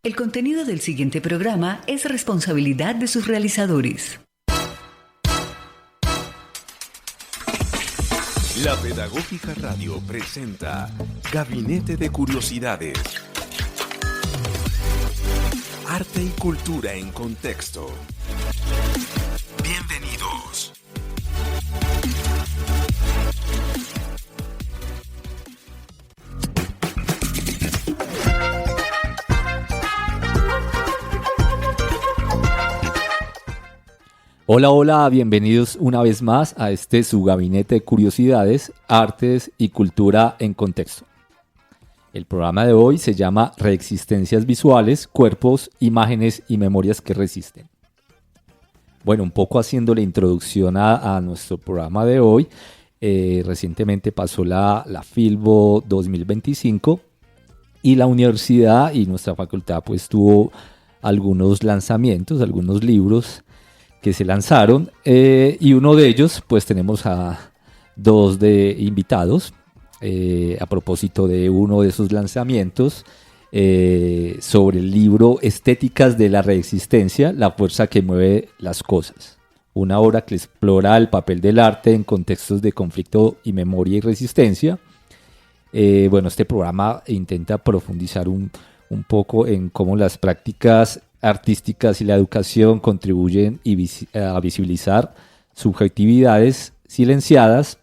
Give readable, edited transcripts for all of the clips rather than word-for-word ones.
El contenido del siguiente programa es responsabilidad de sus realizadores. La Pedagógica Radio presenta Gabinete de Curiosidades. Arte y cultura en contexto. Bienvenidos. Hola, hola, bienvenidos una vez más a su Gabinete de Curiosidades, Artes y Cultura en Contexto. El programa de hoy se llama Reexistencias Visuales, Cuerpos, Imágenes y Memorias que Resisten. Bueno, un poco haciendo la introducción a nuestro programa de hoy, recientemente pasó la Filbo 2025 y la universidad y nuestra facultad pues tuvo algunos lanzamientos, algunos libros que se lanzaron y uno de ellos pues tenemos a dos de invitados a propósito de uno de esos lanzamientos sobre el libro Estéticas de la Reexistencia, la fuerza que mueve las cosas, una obra que explora el papel del arte en contextos de conflicto y memoria y resistencia. Bueno, este programa intenta profundizar un poco en cómo las prácticas artísticas y la educación contribuyen a visibilizar subjetividades silenciadas,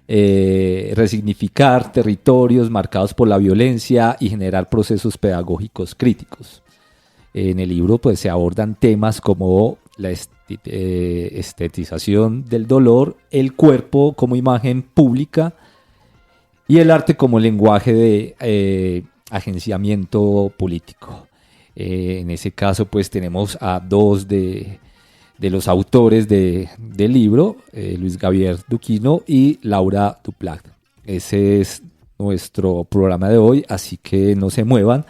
resignificar territorios marcados por la violencia y generar procesos pedagógicos críticos. En el libro pues, se abordan temas como la estetización del dolor, el cuerpo como imagen pública y el arte como lenguaje de agenciamiento político. En ese caso pues tenemos a dos de los autores del libro, Luis Gabriel Duquino y Laura Duplat. Ese es nuestro programa de hoy, así que no se muevan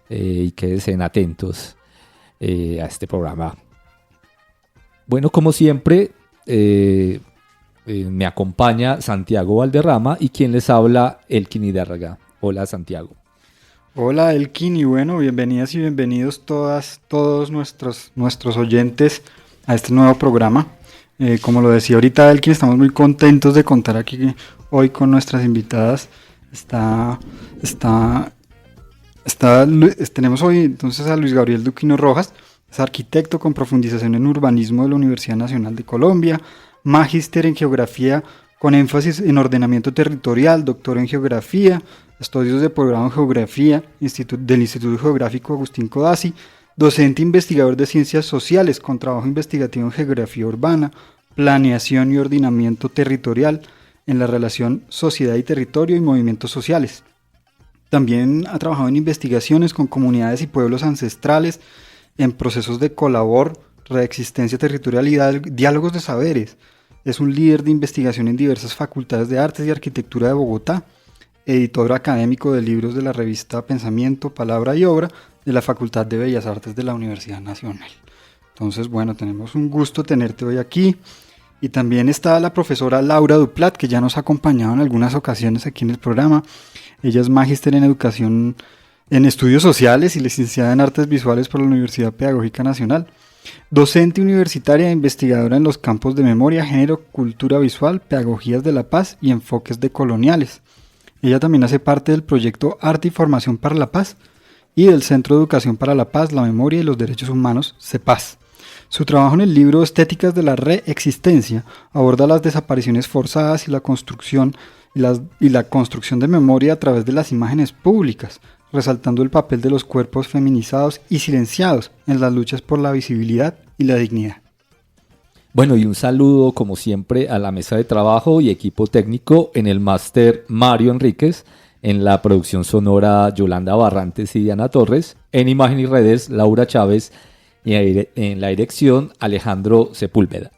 y quédense atentos a este programa. Bueno, como siempre me acompaña Santiago Valderrama y quien les habla, Elkin Hidárraga. Hola, Santiago. Hola Elkin, y bueno, bienvenidas y bienvenidos todos nuestros oyentes a este nuevo programa. Como lo decía ahorita Elkin, estamos muy contentos de contar aquí hoy con nuestras invitadas. Tenemos hoy entonces a Luis Gabriel Duquino Rojas, es arquitecto con profundización en urbanismo de la Universidad Nacional de Colombia, magíster en geografía con énfasis en ordenamiento territorial, doctor en geografía, estudios de programa en geografía del Instituto Geográfico Agustín Codazzi, docente investigador de ciencias sociales con trabajo investigativo en geografía urbana, planeación y ordenamiento territorial en la relación sociedad y territorio y movimientos sociales. También ha trabajado en investigaciones con comunidades y pueblos ancestrales, en procesos de colabor, reexistencia territorial y diálogos de saberes. Es un líder de investigación en diversas facultades de artes y arquitectura de Bogotá, editor académico de libros de la revista Pensamiento, Palabra y Obra de la Facultad de Bellas Artes de la Universidad Nacional. Entonces, bueno, tenemos un gusto tenerte hoy aquí. Y también está la profesora Laura Duplat, que ya nos ha acompañado en algunas ocasiones aquí en el programa. Ella es magíster en educación en estudios sociales y licenciada en artes visuales por la Universidad Pedagógica Nacional. Docente universitaria e investigadora en los campos de memoria, género, cultura visual, pedagogías de la paz y enfoques decoloniales. Ella también hace parte del proyecto Arte y Formación para la Paz y del Centro de Educación para la Paz, la Memoria y los Derechos Humanos, CEPAZ. Su trabajo en el libro Estéticas de la Reexistencia aborda las desapariciones forzadas y la construcción de memoria a través de las imágenes públicas, resaltando el papel de los cuerpos feminizados y silenciados en las luchas por la visibilidad y la dignidad. Bueno, y un saludo como siempre a la mesa de trabajo y equipo técnico, en el máster Mario Enríquez, en la producción sonora Yolanda Barrantes y Diana Torres, en imagen y redes Laura Chávez y en la dirección Alejandro Sepúlveda.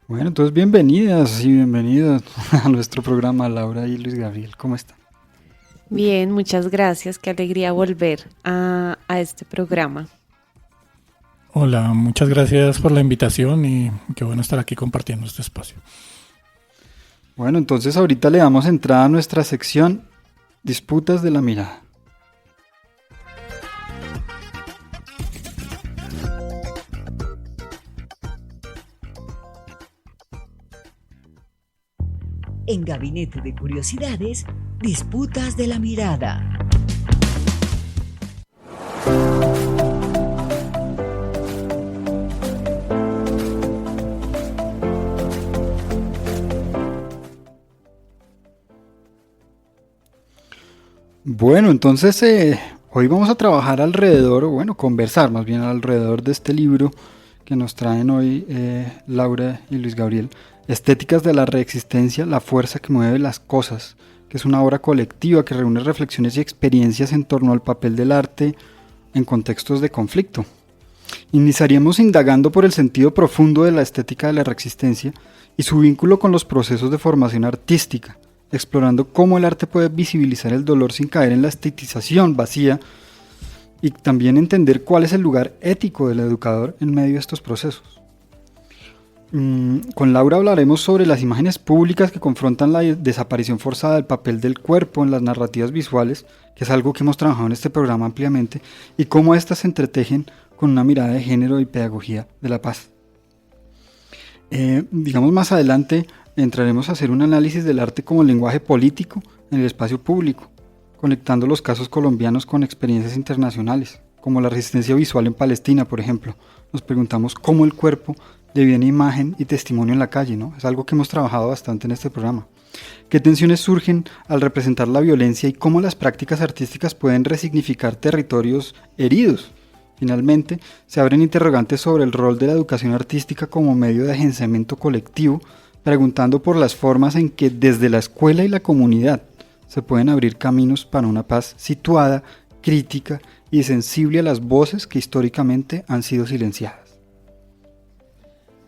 Bueno, entonces bienvenidas y bienvenidos a nuestro programa, Laura y Luis Gabriel. ¿Cómo están? Bien, muchas gracias. Qué alegría volver a este programa. Hola, muchas gracias por la invitación y qué bueno estar aquí compartiendo este espacio. Bueno, entonces ahorita le damos entrada a nuestra sección Disputas de la Mirada. En Gabinete de Curiosidades, Disputas de la Mirada. Bueno, entonces hoy vamos a trabajar conversar más bien alrededor de este libro que nos traen hoy Laura y Luis Gabriel, Estéticas de la Reexistencia, la fuerza que mueve las cosas, que es una obra colectiva que reúne reflexiones y experiencias en torno al papel del arte en contextos de conflicto. Iniciaríamos indagando por el sentido profundo de la estética de la reexistencia y su vínculo con los procesos de formación artística, explorando cómo el arte puede visibilizar el dolor sin caer en la estetización vacía y también entender cuál es el lugar ético del educador en medio de estos procesos. Con Laura hablaremos sobre las imágenes públicas que confrontan la desaparición forzada del papel del cuerpo en las narrativas visuales, que es algo que hemos trabajado en este programa ampliamente, y cómo éstas se entretejen con una mirada de género y pedagogía de la paz. Más adelante entraremos a hacer un análisis del arte como lenguaje político en el espacio público, conectando los casos colombianos con experiencias internacionales, como la resistencia visual en Palestina, por ejemplo. Nos preguntamos cómo el cuerpo deviene imagen y testimonio en la calle, ¿no? Es algo que hemos trabajado bastante en este programa. ¿Qué tensiones surgen al representar la violencia y cómo las prácticas artísticas pueden resignificar territorios heridos? Finalmente, se abren interrogantes sobre el rol de la educación artística como medio de agenciamiento colectivo, preguntando por las formas en que desde la escuela y la comunidad se pueden abrir caminos para una paz situada, crítica y sensible a las voces que históricamente han sido silenciadas.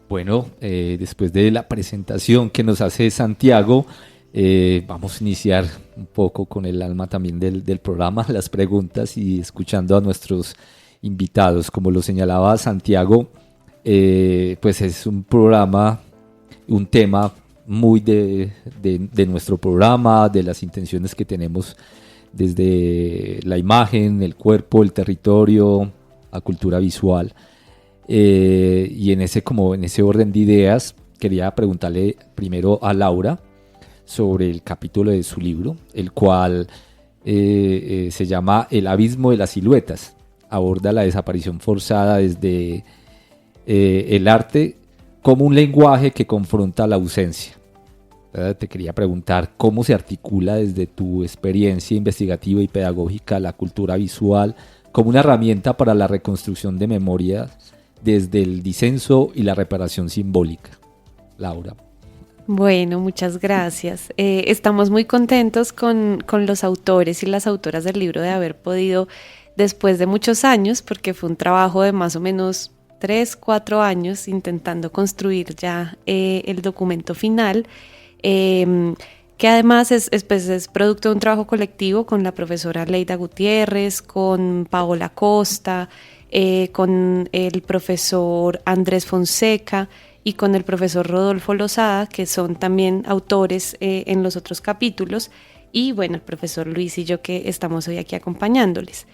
Bueno, después de la presentación que nos hace Santiago, vamos a iniciar un poco con el alma también del programa, las preguntas y escuchando a nuestros invitados. Como lo señalaba Santiago, pues es un programa, un tema muy de nuestro programa, de las intenciones que tenemos desde la imagen, el cuerpo, el territorio, la cultura visual. Y en ese orden de ideas quería preguntarle primero a Laura sobre el capítulo de su libro, el cual se llama El abismo de las siluetas. Aborda la desaparición forzada desde el arte como un lenguaje que confronta la ausencia. Te quería preguntar cómo se articula desde tu experiencia investigativa y pedagógica la cultura visual como una herramienta para la reconstrucción de memorias desde el disenso y la reparación simbólica. Laura. Bueno, muchas gracias. Estamos muy contentos con los autores y las autoras del libro de haber podido, después de muchos años, porque fue un trabajo de más o menos 3-4 años intentando construir ya el documento final, que además es producto de un trabajo colectivo con la profesora Leida Gutiérrez, con Paola Costa, con el profesor Andrés Fonseca y con el profesor Rodolfo Lozada, que son también autores en los otros capítulos, y bueno, el profesor Luis y yo que estamos hoy aquí acompañándoles.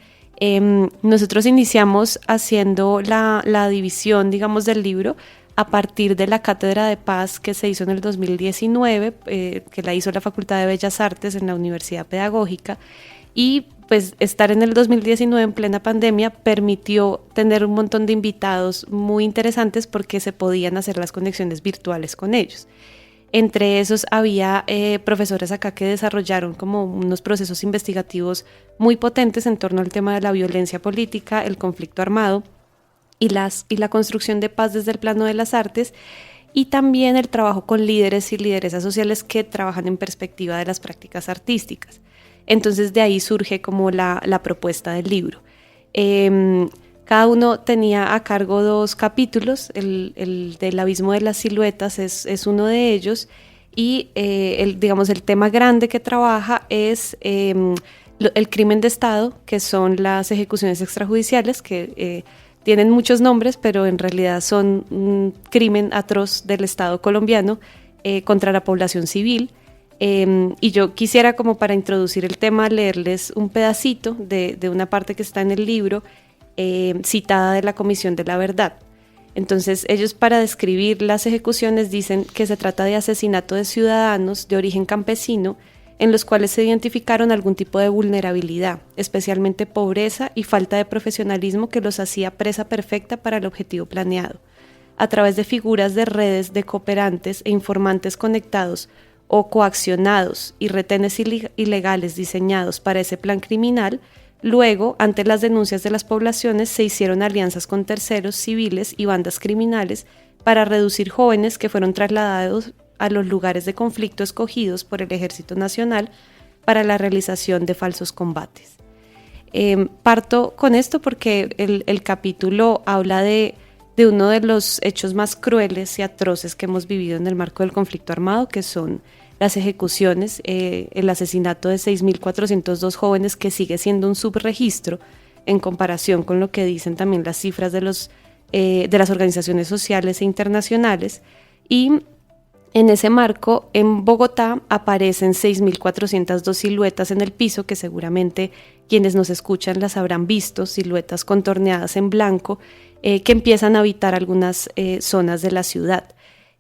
Nosotros iniciamos haciendo la división, digamos, del libro a partir de la Cátedra de Paz que se hizo en el 2019, que la hizo la Facultad de Bellas Artes en la Universidad Pedagógica, y pues estar en el 2019 en plena pandemia permitió tener un montón de invitados muy interesantes porque se podían hacer las conexiones virtuales con ellos. Entre esos había profesores acá que desarrollaron como unos procesos investigativos muy potentes en torno al tema de la violencia política, el conflicto armado y la construcción de paz desde el plano de las artes, y también el trabajo con líderes y lideresas sociales que trabajan en perspectiva de las prácticas artísticas. Entonces de ahí surge como la propuesta del libro. Cada uno tenía a cargo 2 capítulos, el del abismo de las siluetas es uno de ellos, y el tema grande que trabaja es el crimen de Estado, que son las ejecuciones extrajudiciales, que tienen muchos nombres, pero en realidad son un crimen atroz del Estado colombiano contra la población civil. Y yo quisiera, como para introducir el tema, leerles un pedacito de una parte que está en el libro, citada de la Comisión de la Verdad. Entonces ellos, para describir las ejecuciones, dicen que se trata de asesinato de ciudadanos de origen campesino en los cuales se identificaron algún tipo de vulnerabilidad, especialmente pobreza y falta de profesionalismo que los hacía presa perfecta para el objetivo planeado. A través de figuras de redes de cooperantes e informantes conectados o coaccionados y retenes ilegales diseñados para ese plan criminal, luego, ante las denuncias de las poblaciones, se hicieron alianzas con terceros, civiles y bandas criminales para reducir jóvenes que fueron trasladados a los lugares de conflicto escogidos por el Ejército Nacional para la realización de falsos combates. Parto con esto porque el capítulo habla de uno de los hechos más crueles y atroces que hemos vivido en el marco del conflicto armado, que son las ejecuciones, el asesinato de 6.402 jóvenes, que sigue siendo un subregistro en comparación con lo que dicen también las cifras de las organizaciones sociales e internacionales. Y en ese marco, en Bogotá aparecen 6.402 siluetas en el piso, que seguramente quienes nos escuchan las habrán visto, siluetas contorneadas en blanco, que empiezan a habitar algunas zonas de la ciudad.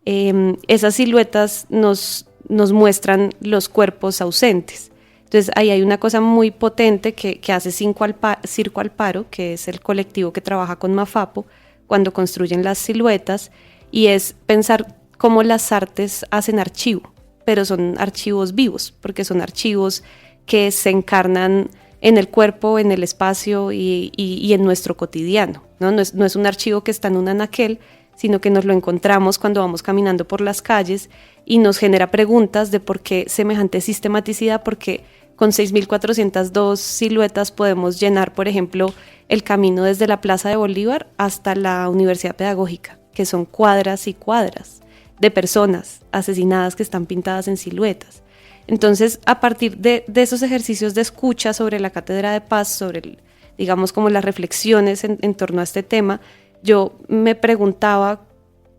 Esas siluetas nos muestran los cuerpos ausentes. Entonces ahí hay una cosa muy potente que hace Circo al Paro, que es el colectivo que trabaja con Mafapo cuando construyen las siluetas, y es pensar cómo las artes hacen archivo, pero son archivos vivos, porque son archivos que se encarnan en el cuerpo, en el espacio y en nuestro cotidiano, ¿no? No es un archivo que está en un anaquel, sino que nos lo encontramos cuando vamos caminando por las calles y nos genera preguntas de por qué semejante sistematicidad, porque con 6.402 siluetas podemos llenar, por ejemplo, el camino desde la Plaza de Bolívar hasta la Universidad Pedagógica, que son cuadras y cuadras de personas asesinadas que están pintadas en siluetas. Entonces, a partir de esos ejercicios de escucha sobre la Cátedra de Paz, sobre, digamos, como las reflexiones en torno a este tema, yo me preguntaba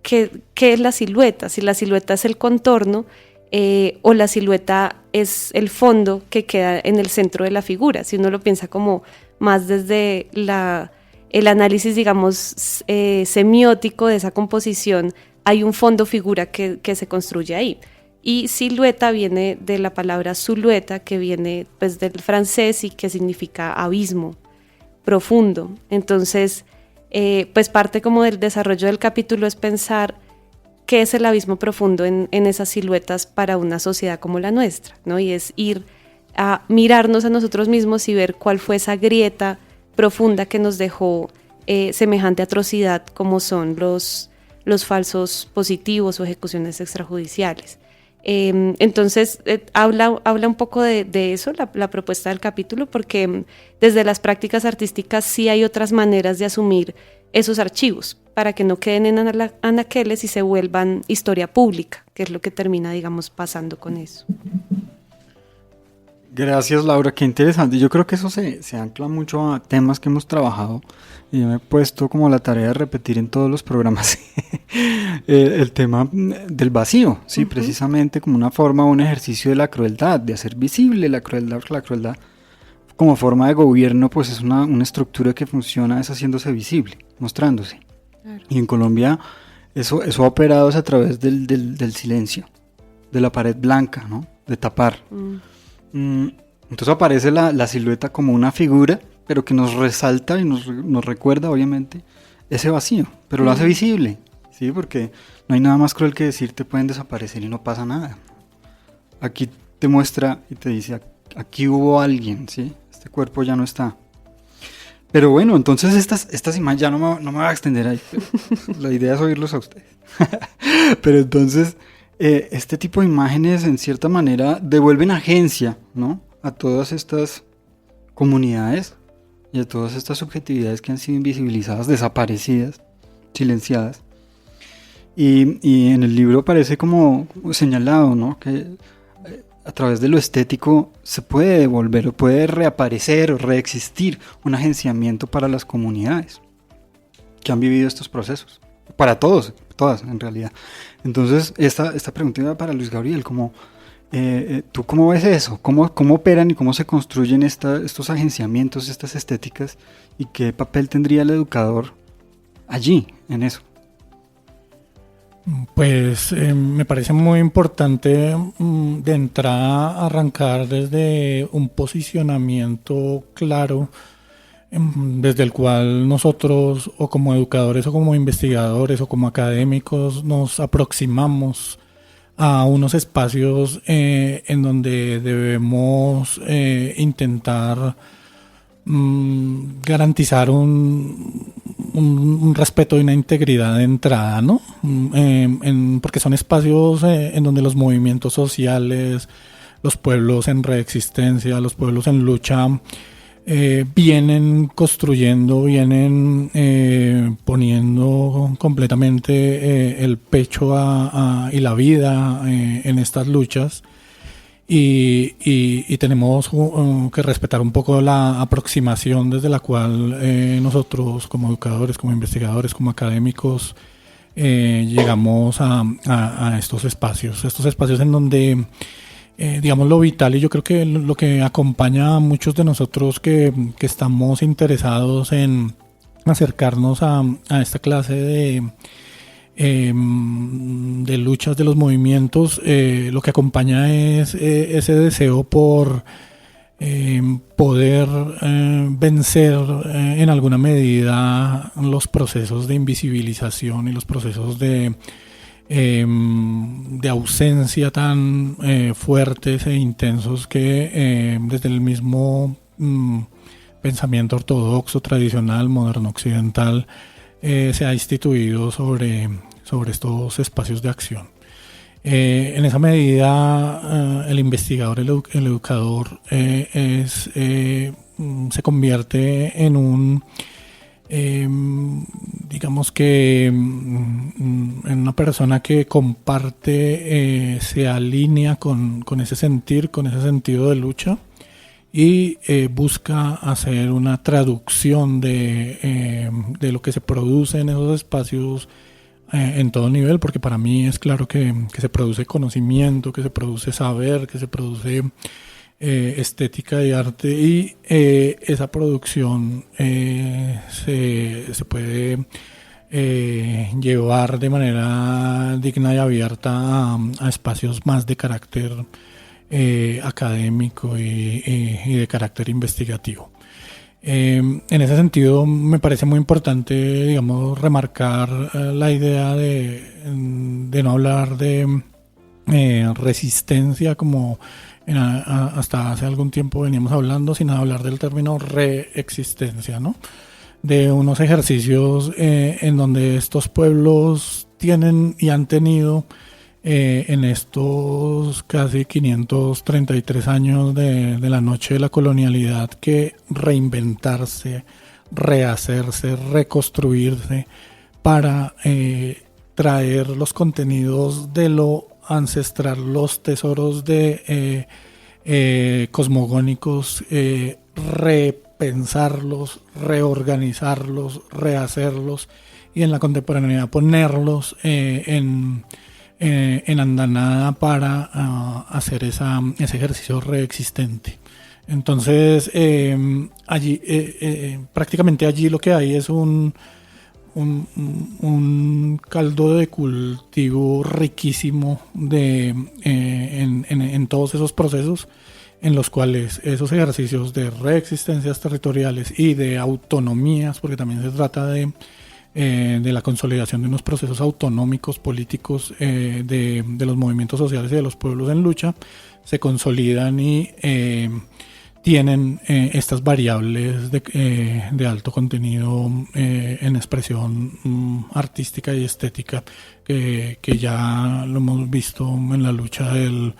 qué es la silueta, si la silueta es el contorno o la silueta es el fondo que queda en el centro de la figura, si uno lo piensa como más desde el análisis, digamos, semiótico de esa composición. Hay un fondo figura que se construye ahí. Y silueta viene de la palabra silueta, que viene pues del francés y que significa abismo, profundo. Entonces, pues parte como del desarrollo del capítulo es pensar qué es el abismo profundo en esas siluetas para una sociedad como la nuestra, ¿no? Y es ir a mirarnos a nosotros mismos y ver cuál fue esa grieta profunda que nos dejó semejante atrocidad como son los falsos positivos o ejecuciones extrajudiciales. Entonces habla un poco de eso, la propuesta del capítulo, porque desde las prácticas artísticas sí hay otras maneras de asumir esos archivos para que no queden en anaqueles y se vuelvan historia pública, que es lo que termina, digamos, pasando con eso. Gracias, Laura, qué interesante. Yo creo que eso se ancla mucho a temas que hemos trabajado y yo me he puesto como la tarea de repetir en todos los programas el tema del vacío, ¿sí? Uh-huh. Precisamente como una forma, un ejercicio de la crueldad, de hacer visible la crueldad, porque la crueldad como forma de gobierno pues es una estructura que funciona es haciéndose visible, mostrándose. Claro. Y en Colombia eso ha operado a través del silencio, de la pared blanca, ¿no? De tapar. Entonces aparece la silueta como una figura, pero que nos resalta y nos recuerda, obviamente, ese vacío, pero lo hace visible, ¿sí? Porque no hay nada más cruel que decir te pueden desaparecer y no pasa nada. Aquí te muestra y te dice, aquí hubo alguien, ¿sí? Este cuerpo ya no está. Pero bueno, entonces estas imágenes, ya no me voy a extender ahí, la idea es oírlos a ustedes. Pero entonces, este tipo de imágenes en cierta manera devuelven agencia, ¿no? A todas estas comunidades y a todas estas subjetividades que han sido invisibilizadas, desaparecidas, silenciadas. Y en el libro parece como señalado, ¿no? Que a través de lo estético se puede devolver o puede reaparecer o reexistir un agenciamiento para las comunidades que han vivido estos procesos. Para todos, todas en realidad. Entonces, esta pregunta iba para Luis Gabriel, como ¿tú cómo ves eso? ¿Cómo operan y cómo se construyen estos agenciamientos, estas estéticas? ¿Y qué papel tendría el educador allí, en eso? Pues me parece muy importante de entrada arrancar desde un posicionamiento claro, desde el cual nosotros, o como educadores o como investigadores o como académicos, nos aproximamos a unos espacios en donde debemos intentar garantizar un respeto y una integridad de entrada, ¿no? Porque son espacios en donde los movimientos sociales, los pueblos en reexistencia, los pueblos en lucha, vienen construyendo, vienen poniendo completamente el pecho y la vida en estas luchas. Y tenemos que respetar un poco la aproximación desde la cual nosotros como educadores, como investigadores, como académicos llegamos a estos espacios en donde digamos lo vital, y yo creo que lo que acompaña a muchos de nosotros que estamos interesados en acercarnos a esta clase de luchas de los movimientos, lo que acompaña es ese deseo por poder vencer en alguna medida los procesos de invisibilización y los procesos de ausencia tan fuertes e intensos que desde el mismo pensamiento ortodoxo, tradicional, moderno occidental se ha instituido sobre estos espacios de acción. En esa medida, el investigador, el educador, se convierte en un, digamos que, en una persona que comparte, se alinea con ese sentir, con ese sentido de lucha, y busca hacer una traducción de lo que se produce en esos espacios en todo nivel, porque para mí es claro que se produce conocimiento, que se produce saber, que se produce estética y arte, y esa producción se puede llevar de manera digna y abierta a espacios más de carácter académico y de carácter investigativo. En ese sentido me parece muy importante, digamos, remarcar la idea de no hablar de resistencia como hasta hace algún tiempo veníamos hablando, sino hablar del término reexistencia, ¿no? De unos ejercicios en donde estos pueblos tienen y han tenido en estos casi 533 años de la noche de la colonialidad que reinventarse, rehacerse, reconstruirse para traer los contenidos de lo ancestral, los tesoros de cosmogónicos, repensarlos, reorganizarlos, rehacerlos, y en la contemporaneidad ponerlos en andanada para hacer ese ejercicio reexistente. Entonces, prácticamente allí lo que hay es un caldo de cultivo riquísimo en todos esos procesos en los cuales esos ejercicios de reexistencias territoriales y de autonomías, porque también se trata de la consolidación de unos procesos autonómicos políticos de los movimientos sociales y de los pueblos en lucha, se consolidan y tienen estas variables de alto contenido en expresión artística y estética que ya lo hemos visto en la lucha del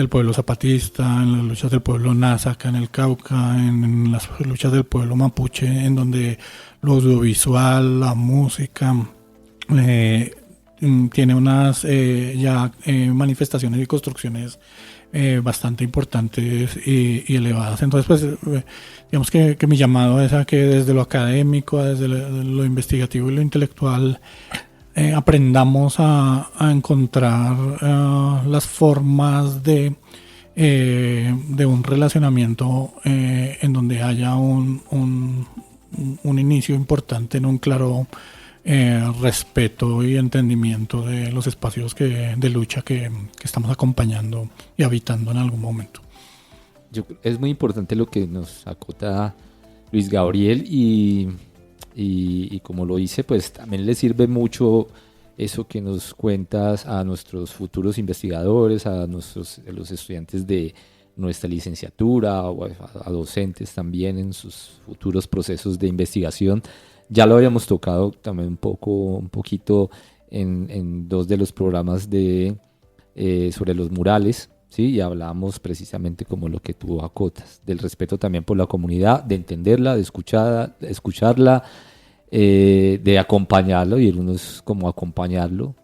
pueblo zapatista, en las luchas del pueblo nasa acá en el Cauca, en las luchas del pueblo mapuche, en donde lo audiovisual, la música tiene unas manifestaciones y construcciones bastante importantes y elevadas. Entonces, pues, digamos que mi llamado es a que desde lo académico, desde lo investigativo y lo intelectual, aprendamos a encontrar las formas de un relacionamiento en donde haya un inicio importante en un claro respeto y entendimiento de los espacios de lucha que estamos acompañando y habitando en algún momento. Es muy importante lo que nos acota Luis Gabriel y como lo dice, pues también le sirve mucho eso que nos cuentas a nuestros futuros investigadores, a los estudiantes de nuestra licenciatura o a docentes también en sus futuros procesos de investigación. Ya lo habíamos tocado también un poquito en dos de los programas sobre los murales, ¿sí? Y hablábamos precisamente como lo que tú acotas, del respeto también por la comunidad, de entenderla, de escucharla, de acompañarlo, y uno es como acompañarlo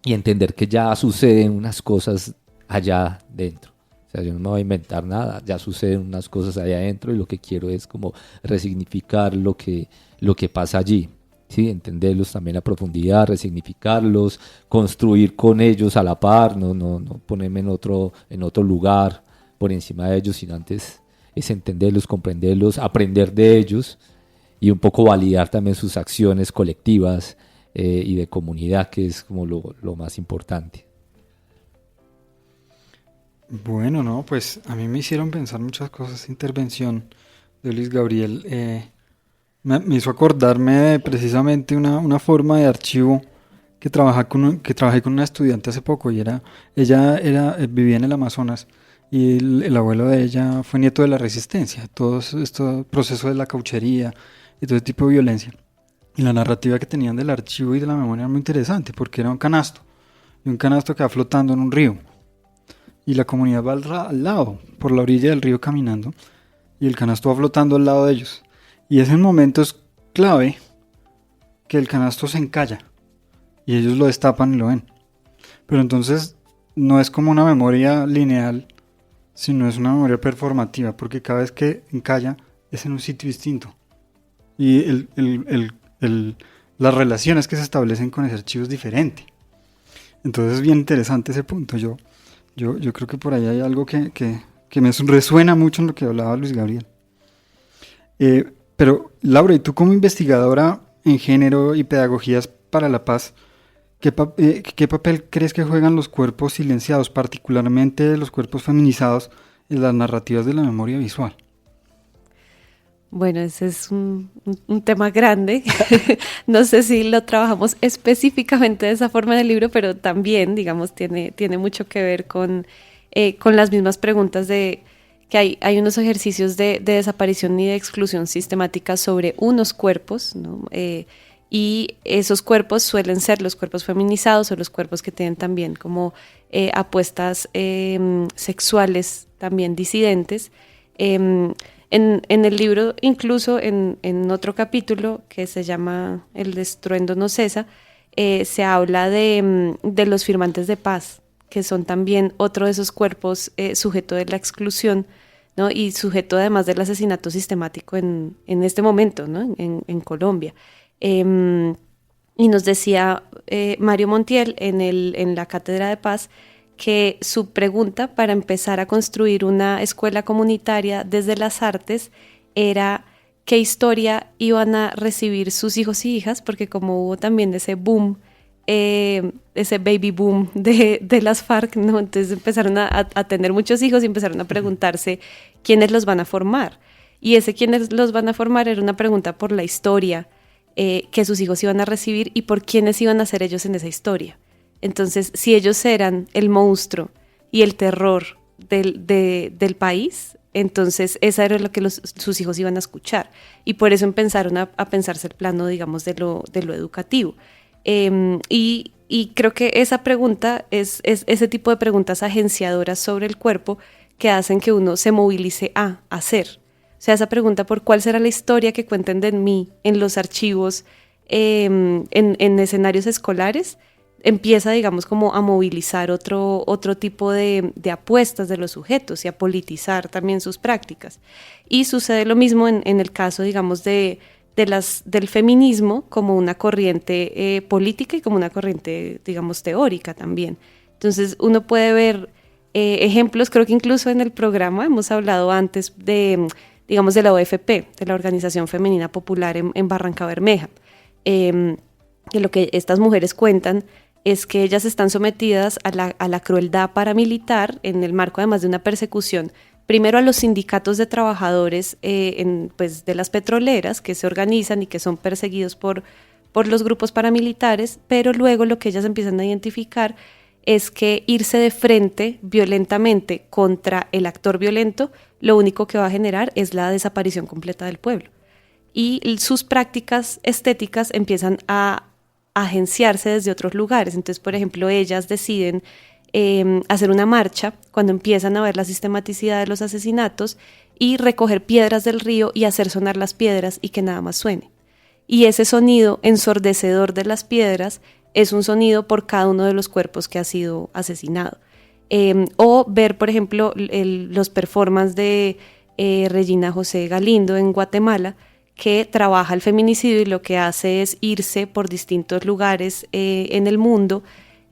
y entender que ya suceden unas cosas allá dentro. O sea, yo no me voy a inventar nada, ya suceden unas cosas allá adentro y lo que quiero es como resignificar lo que pasa allí, ¿sí? Entenderlos también a profundidad, resignificarlos, construir con ellos a la par, no ponerme en otro lugar por encima de ellos, sino antes es entenderlos, comprenderlos, aprender de ellos y un poco validar también sus acciones colectivas y de comunidad, que es como lo más importante. Bueno, no, pues a mí me hicieron pensar muchas cosas. Esta intervención de Luis Gabriel me hizo acordarme de precisamente una forma de archivo que trabajé con una estudiante hace poco, y ella vivía en el Amazonas, y el abuelo de ella fue nieto de la resistencia, todo este proceso de la cauchería y todo tipo de violencia. Y la narrativa que tenían del archivo y de la memoria era muy interesante, porque era un canasto que va flotando en un río. Y la comunidad va al lado, por la orilla del río caminando, y el canasto va flotando al lado de ellos. Y es en momentos clave que el canasto se encalla, y ellos lo destapan y lo ven. Pero entonces no es como una memoria lineal, sino es una memoria performativa, porque cada vez que encalla es en un sitio distinto. Y las relaciones que se establecen con ese archivo es diferente. Entonces es bien interesante ese punto. Yo creo que por ahí hay algo que me resuena mucho en lo que hablaba Luis Gabriel. Pero Laura, y tú como investigadora en género y pedagogías para la paz, ¿qué papel crees que juegan los cuerpos silenciados, particularmente los cuerpos feminizados, en las narrativas de la memoria visual? Bueno, ese es un tema grande. No sé si lo trabajamos específicamente de esa forma en el libro, pero también, digamos, tiene mucho que ver con las mismas preguntas de que hay unos ejercicios de desaparición y de exclusión sistemática sobre unos cuerpos, ¿no? Y esos cuerpos suelen ser los cuerpos feminizados o los cuerpos que tienen también como apuestas sexuales también disidentes. En el libro, incluso en otro capítulo que se llama El estruendo no cesa, se habla de los firmantes de paz, que son también otro de esos cuerpos sujeto de la exclusión, ¿no? Y sujeto además del asesinato sistemático en este momento, ¿no? en Colombia. Y nos decía Mario Montiel en la Cátedra de Paz que su pregunta para empezar a construir una escuela comunitaria desde las artes era qué historia iban a recibir sus hijos y hijas, porque como hubo también ese boom, ese baby boom de las FARC, ¿no? Entonces empezaron a tener muchos hijos y empezaron a preguntarse quiénes los van a formar. Y ese quiénes los van a formar era una pregunta por la historia que sus hijos iban a recibir y por quiénes iban a ser ellos en esa historia. Entonces, si ellos eran el monstruo y el terror del país, entonces esa era lo que sus hijos iban a escuchar. Y por eso empezaron a pensarse el plano, digamos, de lo educativo. Y creo que esa pregunta es ese tipo de preguntas agenciadoras sobre el cuerpo que hacen que uno se movilice a hacer. O sea, esa pregunta por cuál será la historia que cuenten de mí en los archivos, en escenarios escolares, empieza, digamos, como a movilizar otro tipo de apuestas de los sujetos y a politizar también sus prácticas. Y sucede lo mismo en el caso, digamos, del feminismo como una corriente política y como una corriente, digamos, teórica también. Entonces uno puede ver ejemplos, creo que incluso en el programa hemos hablado antes de, digamos, de la OFP, de la Organización Femenina Popular en Barrancabermeja. que lo que estas mujeres cuentan es que ellas están sometidas a la crueldad paramilitar en el marco además de una persecución, primero a los sindicatos de trabajadores pues, de las petroleras que se organizan y que son perseguidos por los grupos paramilitares, pero luego lo que ellas empiezan a identificar es que irse de frente violentamente contra el actor violento, lo único que va a generar es la desaparición completa del pueblo. Y sus prácticas estéticas empiezan a agenciarse desde otros lugares. Entonces, por ejemplo, ellas deciden hacer una marcha cuando empiezan a ver la sistematicidad de los asesinatos y recoger piedras del río y hacer sonar las piedras y que nada más suene. Y ese sonido ensordecedor de las piedras es un sonido por cada uno de los cuerpos que ha sido asesinado. O ver, por ejemplo, los performances de Regina José Galindo en Guatemala, que trabaja el feminicidio y lo que hace es irse por distintos lugares en el mundo,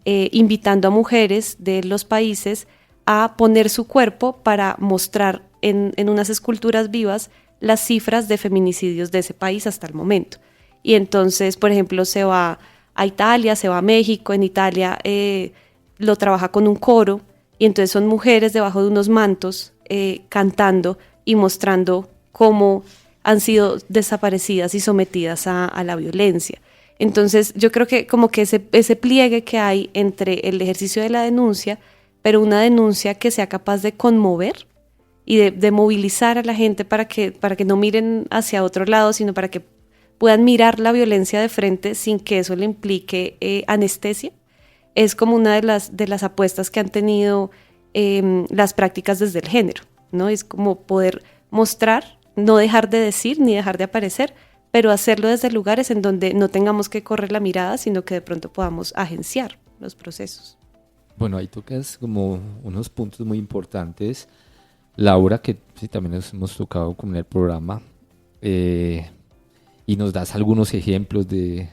invitando a mujeres de los países a poner su cuerpo para mostrar en unas esculturas vivas las cifras de feminicidios de ese país hasta el momento. Y entonces, por ejemplo, se va a Italia, se va a México. En Italia lo trabaja con un coro y entonces son mujeres debajo de unos mantos cantando y mostrando cómo han sido desaparecidas y sometidas a la violencia. Entonces yo creo que como que ese pliegue que hay entre el ejercicio de la denuncia, pero una denuncia que sea capaz de conmover y de movilizar a la gente para que no miren hacia otro lado, sino para que puedan mirar la violencia de frente sin que eso le implique anestesia, es como una de las apuestas que han tenido las prácticas desde el género, ¿no? Es como poder mostrar, no dejar de decir ni dejar de aparecer, pero hacerlo desde lugares en donde no tengamos que correr la mirada, sino que de pronto podamos agenciar los procesos. Bueno, ahí tocas como unos puntos muy importantes, Laura, que sí, también nos hemos tocado con el programa, y nos das algunos ejemplos de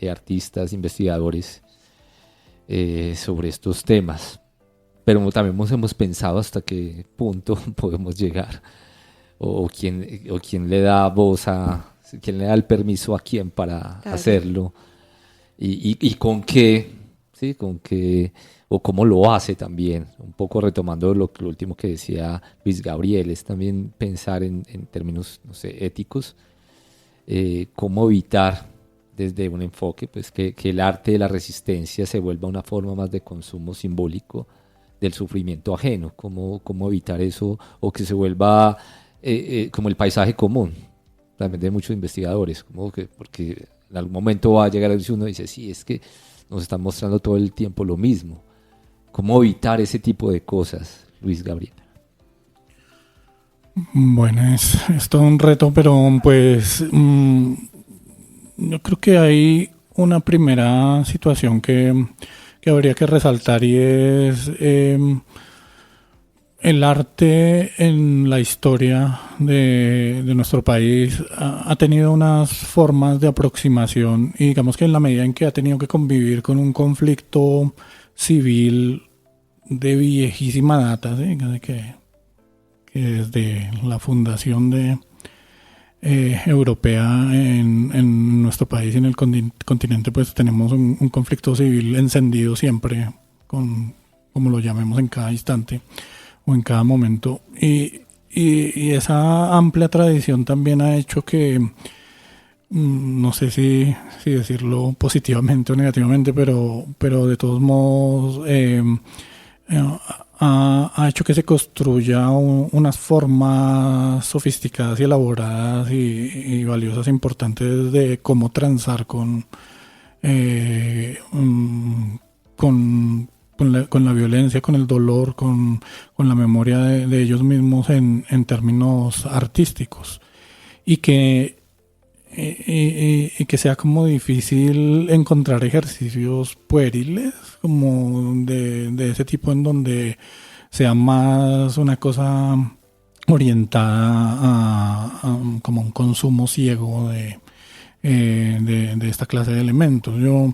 artistas, investigadores sobre estos temas. Pero también hemos pensado hasta qué punto podemos llegar, o quién le da voz quién le da el permiso a quién para hacerlo, y con qué, ¿sí? Con qué, o cómo lo hace también. Un poco retomando lo último que decía Luis Gabriel, es también pensar en términos, no sé, éticos, cómo evitar desde un enfoque pues que el arte de la resistencia se vuelva una forma más de consumo simbólico del sufrimiento ajeno, cómo evitar eso, o que se vuelva como el paisaje común también de muchos investigadores, porque en algún momento va a llegar a decir uno y dice, sí, es que nos están mostrando todo el tiempo lo mismo. ¿Cómo evitar ese tipo de cosas, Luis Gabriel? Bueno, es todo un reto, pero pues yo creo que hay una primera situación que habría que resaltar, y es el arte en la historia de nuestro país ha tenido unas formas de aproximación, y digamos que en la medida en que ha tenido que convivir con un conflicto civil de viejísima data, ¿sí? que desde la fundación europea en nuestro país y en el continente, pues tenemos un conflicto civil encendido siempre, como lo llamemos, en cada instante o en cada momento, y esa amplia tradición también ha hecho que, no sé si decirlo positivamente o negativamente, pero de todos modos ha hecho que se construya unas formas sofisticadas y elaboradas y valiosas, importantes, de cómo transar con la violencia, con el dolor, con la memoria de ellos mismos en términos artísticos, y que sea como difícil encontrar ejercicios pueriles como de ese tipo, en donde sea más una cosa orientada a como un consumo ciego de esta clase de elementos. Yo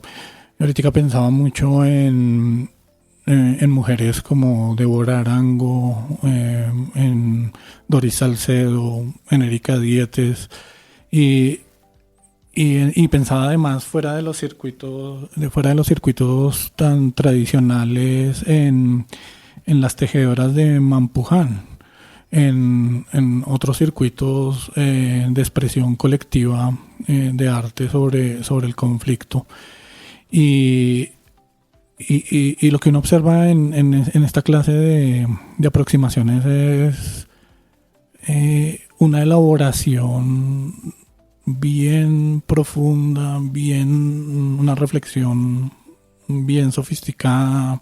ahorita pensaba mucho en mujeres como Débora Arango, en Doris Salcedo, en Erika Dietes, y y pensada además fuera de los circuitos tan tradicionales en las tejedoras de Mampuján, en otros circuitos de expresión colectiva de arte sobre el conflicto. Y lo que uno observa en esta clase de aproximaciones es una elaboración bien profunda, una reflexión bien sofisticada,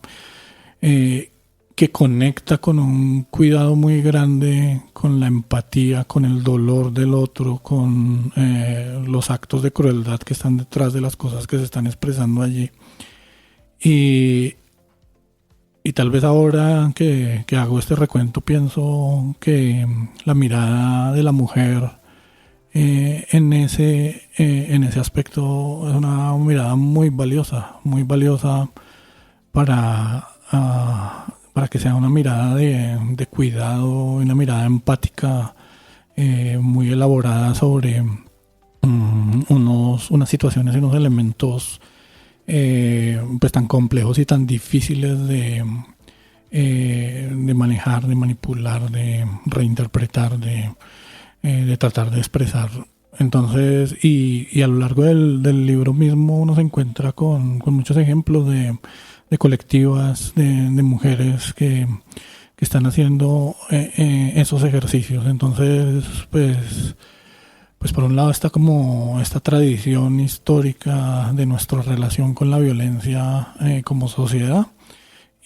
que conecta con un cuidado muy grande, con la empatía, con el dolor del otro, con los actos de crueldad que están detrás de las cosas que se están expresando allí. Y tal vez ahora que hago este recuento pienso que la mirada de la mujer en ese aspecto es una mirada muy valiosa para que sea una mirada de cuidado, una mirada empática muy elaborada sobre unas situaciones y unos elementos pues tan complejos y tan difíciles de manejar, de manipular, de reinterpretar, de tratar de expresar. Entonces, y a lo largo del libro mismo uno se encuentra con muchos ejemplos de colectivas, de mujeres que están haciendo esos ejercicios. Entonces, pues por un lado está como esta tradición histórica de nuestra relación con la violencia como sociedad,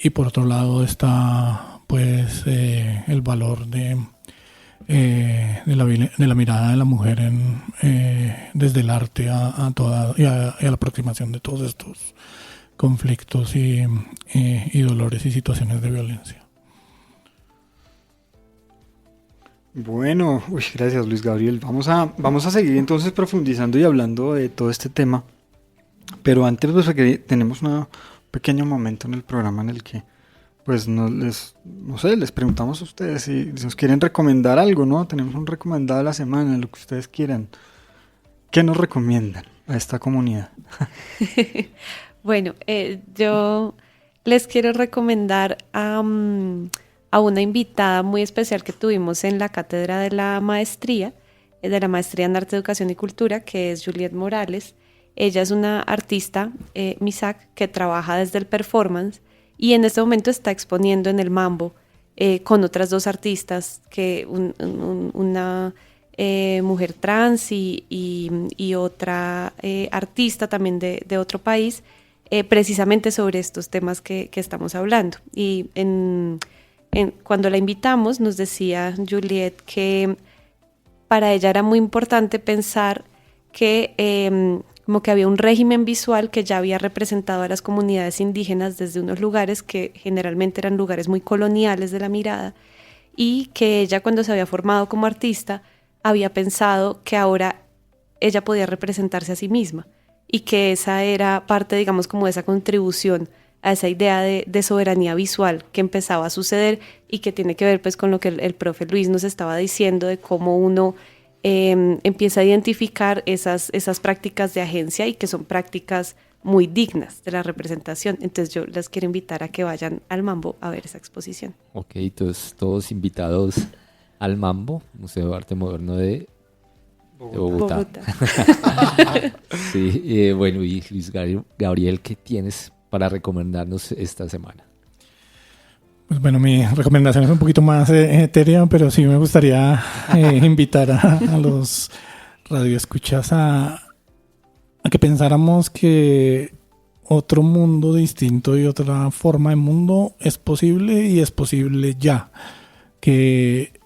y por otro lado está pues el valor de la mirada de la mujer desde el arte a la aproximación de todos estos conflictos y dolores y situaciones de violencia. Bueno, gracias Luis Gabriel. Vamos a seguir entonces profundizando y hablando de todo este tema. Pero antes, pues, porque tenemos un pequeño momento en el programa en el que pues les preguntamos a ustedes si nos quieren recomendar algo, ¿no? Tenemos un recomendado de la semana, lo que ustedes quieran. ¿Qué nos recomiendan a esta comunidad? Bueno, yo les quiero recomendar a una invitada muy especial que tuvimos en la cátedra de la maestría en Arte, Educación y Cultura, que es Juliet Morales. Ella es una artista, MISAC, que trabaja desde el performance y en este momento está exponiendo en el Mambo con otras dos artistas, una mujer trans y otra artista también de otro país, precisamente sobre estos temas que estamos hablando. Y cuando la invitamos nos decía Juliet que para ella era muy importante pensar que como que había un régimen visual que ya había representado a las comunidades indígenas desde unos lugares que generalmente eran lugares muy coloniales de la mirada, y que ella, cuando se había formado como artista, había pensado que ahora ella podía representarse a sí misma y que esa era parte, digamos, como de esa contribución a esa idea de soberanía visual que empezaba a suceder y que tiene que ver pues con lo que el profe Luis nos estaba diciendo de cómo uno empieza a identificar esas prácticas de agencia y que son prácticas muy dignas de la representación. Entonces yo les quiero invitar a que vayan al Mambo a ver esa exposición. Ok, entonces todos invitados al Mambo, Museo de Arte Moderno de Bogotá. Sí, bueno, y Luis Gabriel, ¿qué tienes para recomendarnos esta semana? Pues bueno, mi recomendación es un poquito más etérea, pero sí me gustaría invitar a los radioescuchas a que pensáramos que otro mundo distinto y otra forma de mundo es posible, y es posible ya. Que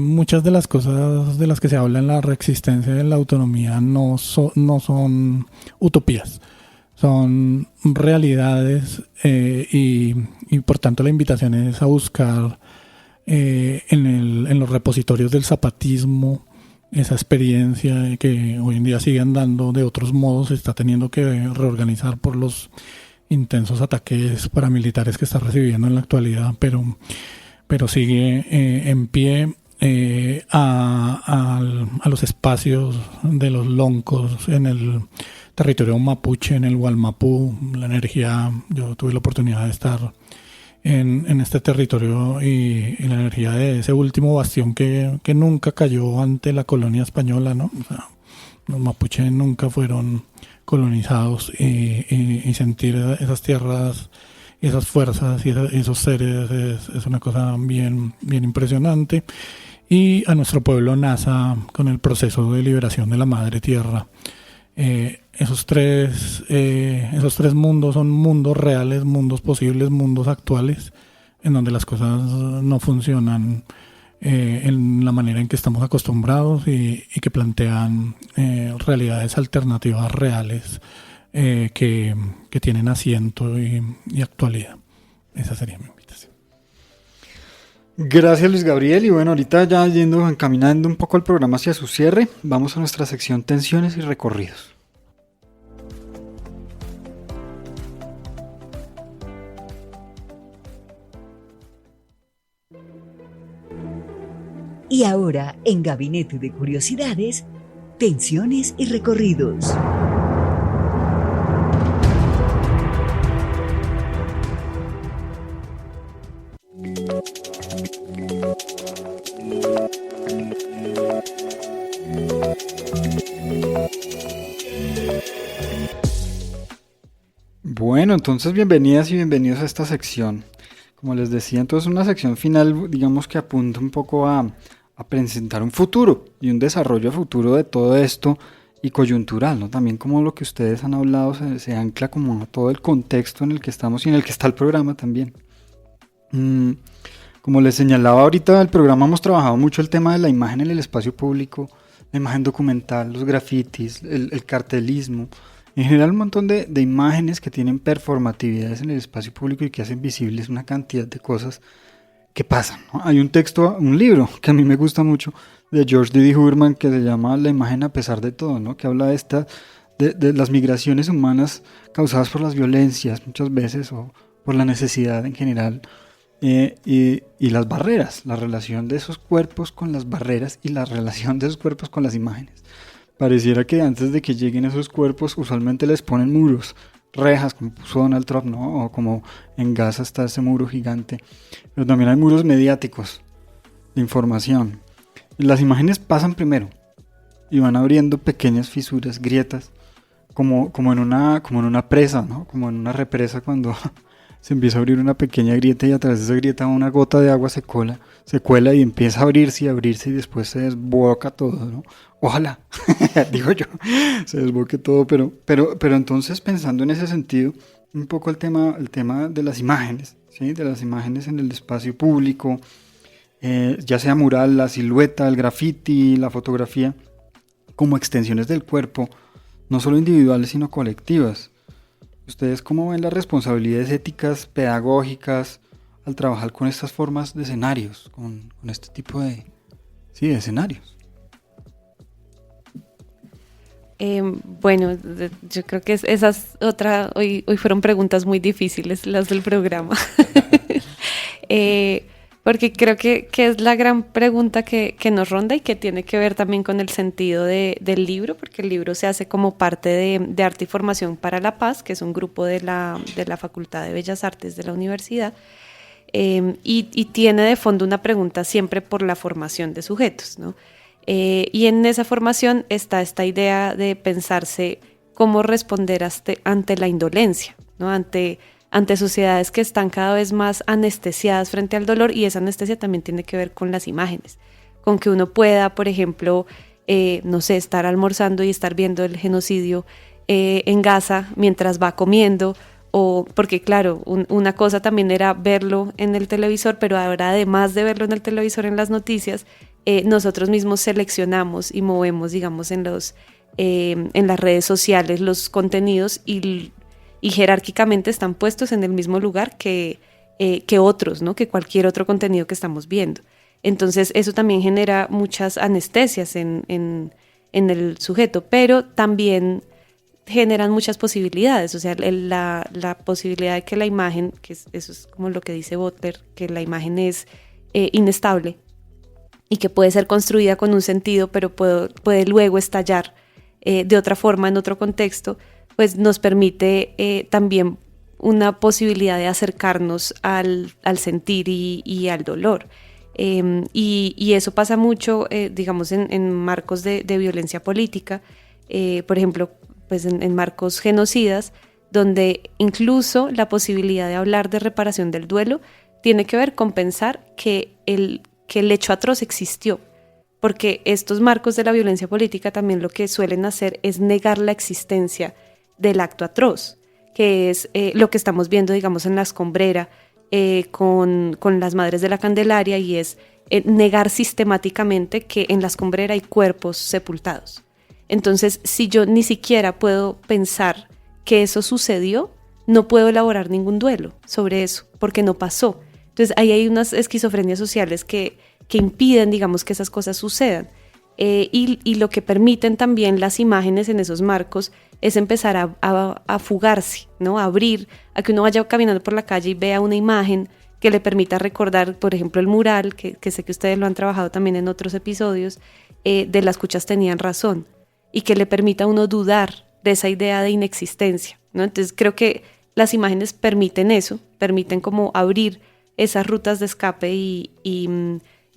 muchas de las cosas de las que se habla en la reexistencia de la autonomía no son utopías, son realidades, y por tanto la invitación es a buscar en los repositorios del zapatismo esa experiencia que hoy en día sigue andando de otros modos, se está teniendo que reorganizar por los intensos ataques paramilitares que está recibiendo en la actualidad, pero sigue en pie a los espacios de los loncos en el territorio mapuche, en el Gualmapú, la energía. Yo tuve la oportunidad de estar en este territorio y la energía de ese último bastión que nunca cayó ante la colonia española, ¿no? O sea, los mapuches nunca fueron colonizados y sentir esas tierras, esas fuerzas y esos seres es una cosa bien, bien impresionante. Y a nuestro pueblo NASA con el proceso de liberación de la madre tierra. Esos tres mundos son mundos reales, mundos posibles, mundos actuales, en donde las cosas no funcionan en la manera en que estamos acostumbrados y que plantean realidades alternativas reales que tienen asiento y actualidad. Esa sería mi invitación. Gracias, Luis Gabriel. Y bueno, ahorita ya encaminando un poco el programa hacia su cierre, vamos a nuestra sección Tensiones y Recorridos. Y ahora, en Gabinete de Curiosidades, Tensiones y Recorridos. Bueno, entonces bienvenidas y bienvenidos a esta sección. Como les decía, entonces una sección final, digamos que apunta un poco a presentar un futuro y un desarrollo futuro de todo esto y coyuntural, ¿no? También como lo que ustedes han hablado se ancla como a todo el contexto en el que estamos y en el que está el programa también. Como les señalaba ahorita, el programa hemos trabajado mucho el tema de la imagen en el espacio público, la imagen documental, los grafitis, el cartelismo, en general un montón de imágenes que tienen performatividades en el espacio público y que hacen visibles una cantidad de cosas que pasan, ¿no? Hay un libro que a mí me gusta mucho de George D.D. Huberman que se llama La imagen a pesar de todo, ¿no? Que habla de las migraciones humanas causadas por las violencias muchas veces o por la necesidad en general y las barreras, la relación de esos cuerpos con las barreras y la relación de esos cuerpos con las imágenes. Pareciera que antes de que lleguen esos cuerpos usualmente les ponen muros, rejas, como puso Donald Trump, ¿no? O como en Gaza está ese muro gigante. Pero también hay muros mediáticos de información. Y las imágenes pasan primero y van abriendo pequeñas fisuras, grietas, como en una presa, ¿no? Como en una represa cuando se empieza a abrir una pequeña grieta y a través de esa grieta una gota de agua se cuela y empieza a abrirse y después se desboca todo, ¿no? Ojalá, digo yo, se desboque todo, pero entonces pensando en ese sentido, un poco el tema de las imágenes, ¿sí? De las imágenes en el espacio público, ya sea mural, la silueta, el graffiti, la fotografía, como extensiones del cuerpo, no solo individuales sino colectivas. ¿Ustedes cómo ven las responsabilidades éticas, pedagógicas, al trabajar con estas formas de escenarios, con este tipo de escenarios? Bueno, yo creo que hoy fueron preguntas muy difíciles las del programa, porque creo que es la gran pregunta que nos ronda y que tiene que ver también con el sentido del libro, porque el libro se hace como parte de Arte y Formación para la Paz, que es un grupo de la Facultad de Bellas Artes de la universidad, y tiene de fondo una pregunta siempre por la formación de sujetos, ¿no? Y en esa formación está esta idea de pensarse cómo responder ante la indolencia, ¿no? Ante sociedades que están cada vez más anestesiadas frente al dolor, y esa anestesia también tiene que ver con las imágenes, con que uno pueda, por ejemplo, estar almorzando y estar viendo el genocidio en Gaza mientras va comiendo, o porque claro, una cosa también era verlo en el televisor, pero ahora además de verlo en el televisor, en las noticias, nosotros mismos seleccionamos y movemos, digamos, en las redes sociales los contenidos y jerárquicamente están puestos en el mismo lugar que otros, ¿no? Que cualquier otro contenido que estamos viendo. Entonces eso también genera muchas anestesias en el sujeto, pero también generan muchas posibilidades. O sea, la posibilidad de que la imagen, eso es como lo que dice Butler, que la imagen es inestable, y que puede ser construida con un sentido, pero puede luego estallar de otra forma, en otro contexto, pues nos permite también una posibilidad de acercarnos al sentir y al dolor. Y eso pasa mucho, digamos, en marcos de violencia política, por ejemplo, pues en marcos genocidas, donde incluso la posibilidad de hablar de reparación del duelo tiene que ver con pensar que el hecho atroz existió, porque estos marcos de la violencia política también lo que suelen hacer es negar la existencia del acto atroz, que es lo que estamos viendo, digamos, en la Escombrera con las Madres de la Candelaria, y es negar sistemáticamente que en la Escombrera hay cuerpos sepultados. Entonces, si yo ni siquiera puedo pensar que eso sucedió, no puedo elaborar ningún duelo sobre eso, porque no pasó. Entonces, ahí hay unas esquizofrenias sociales que impiden, digamos, que esas cosas sucedan. Y lo que permiten también las imágenes en esos marcos es empezar a fugarse, ¿no? A abrir, a que uno vaya caminando por la calle y vea una imagen que le permita recordar, por ejemplo, el mural, que sé que ustedes lo han trabajado también en otros episodios, de Las Cuchas tenían razón, y que le permita a uno dudar de esa idea de inexistencia, ¿no? Entonces creo que las imágenes permiten eso, permiten como abrir esas rutas de escape y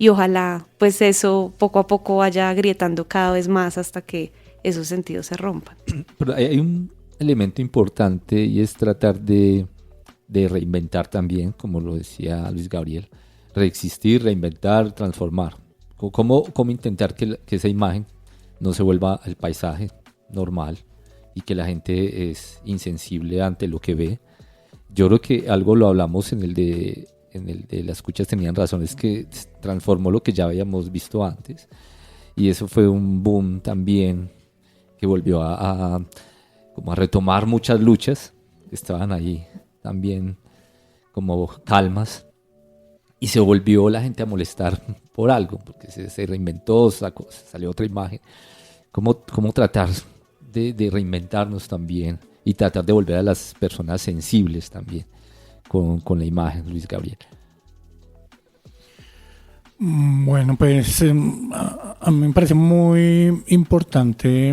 ojalá pues eso poco a poco vaya agrietando cada vez más hasta que esos sentidos se rompan. Pero hay un elemento importante, y es tratar de reinventar también, como lo decía Luis Gabriel, reexistir, reinventar, transformar. ¿Cómo intentar que esa imagen no se vuelva el paisaje normal y que la gente es insensible ante lo que ve? Yo creo que algo lo hablamos en el de Las Cuchas tenían razón, es que transformó lo que ya habíamos visto antes, y eso fue un boom también que volvió como a retomar muchas luchas que estaban ahí también como calmas, y se volvió la gente a molestar por algo, porque se reinventó, salió otra imagen. ¿Cómo tratar de reinventarnos también y tratar de volver a las personas sensibles también con la imagen, Luis Gabriel? Bueno, pues a mí me parece muy importante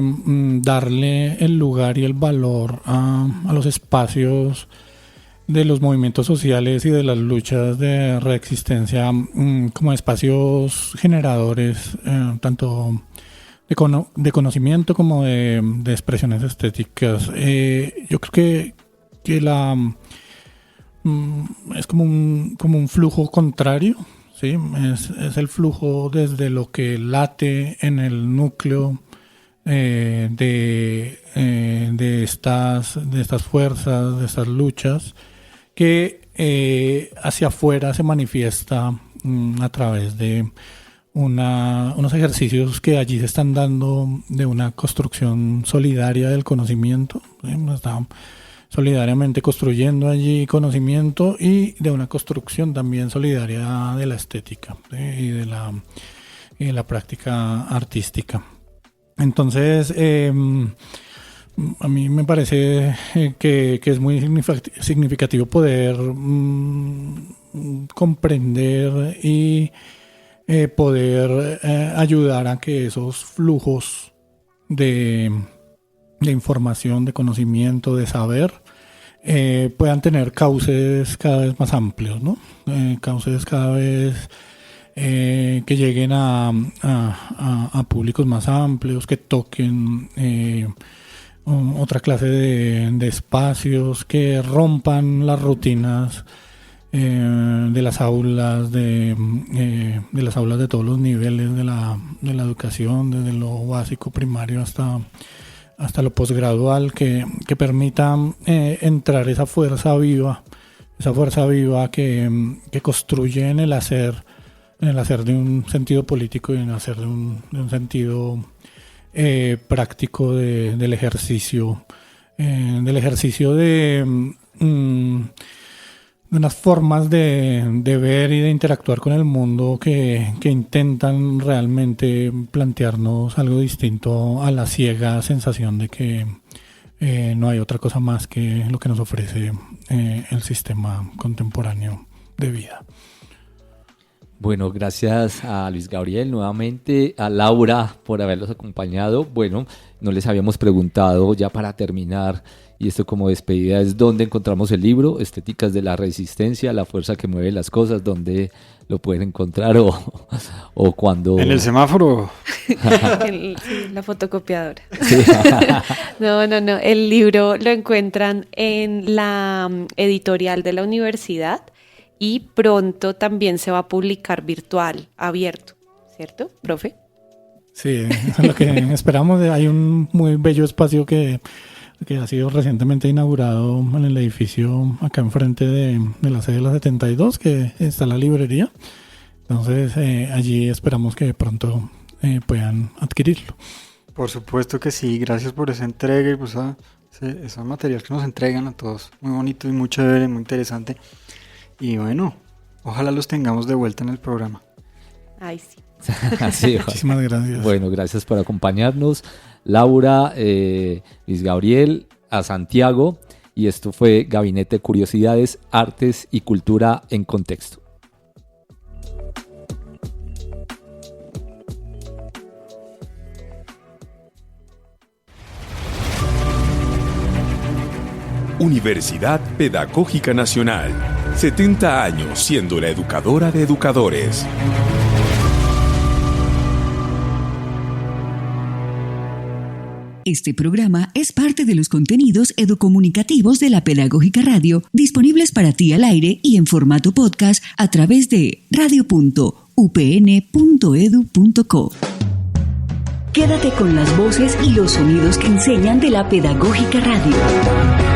darle el lugar y el valor a los espacios de los movimientos sociales y de las luchas de reexistencia como espacios generadores tanto de conocimiento como de expresiones estéticas. Yo creo que es como un flujo contrario, ¿sí? Es el flujo desde lo que late en el núcleo de estas fuerzas, de estas luchas, que hacia afuera se manifiesta a través de unos ejercicios que allí se están dando de una construcción solidaria del conocimiento, ¿sí? Está solidariamente construyendo allí conocimiento, y de una construcción también solidaria de la estética, ¿sí? y de la práctica artística. Entonces, a mí me parece que es muy significativo poder comprender y poder ayudar a que esos flujos de información, de conocimiento, de saber, puedan tener cauces cada vez más amplios, ¿no? Cauces cada vez que lleguen a públicos más amplios, que toquen otra clase de espacios, que rompan las rutinas de las aulas, de las aulas de todos los niveles de la educación, desde lo básico, primario, hasta lo posgradual, que permitan entrar esa fuerza viva que construye en el hacer de un sentido político y en el hacer de un sentido práctico del ejercicio de unas formas de ver y de interactuar con el mundo que intentan realmente plantearnos algo distinto a la ciega sensación de que no hay otra cosa más que lo que nos ofrece el sistema contemporáneo de vida. Bueno, gracias a Luis Gabriel nuevamente, a Laura por haberlos acompañado. Bueno, no les habíamos preguntado ya para terminar, y esto como despedida, es dónde encontramos el libro, Estéticas de la Resistencia, la fuerza que mueve las cosas, dónde lo pueden encontrar o cuando... En el semáforo. Sí, la fotocopiadora. Sí. No, el libro lo encuentran en la editorial de la universidad y pronto también se va a publicar virtual, abierto, ¿cierto, profe? Sí, eso es lo que esperamos. Hay un muy bello espacio que ha sido recientemente inaugurado en el edificio acá enfrente de la sede de la 72, que está la librería. Entonces allí esperamos que pronto puedan adquirirlo. Por supuesto que sí, gracias por esa entrega y pues ese material que nos entregan a todos. Muy bonito y muy chévere, muy interesante. Y bueno, ojalá los tengamos de vuelta en el programa. Ay, sí. Sí, muchísimas gracias. Bueno, gracias por acompañarnos. Laura, Luis Gabriel, a Santiago, y esto fue Gabinete de Curiosidades, Artes y Cultura en Contexto. Universidad Pedagógica Nacional. 70 años siendo la educadora de educadores. Este programa es parte de los contenidos educomunicativos de la Pedagógica Radio, disponibles para ti al aire y en formato podcast a través de radio.upn.edu.co. Quédate con las voces y los sonidos que enseñan de la Pedagógica Radio.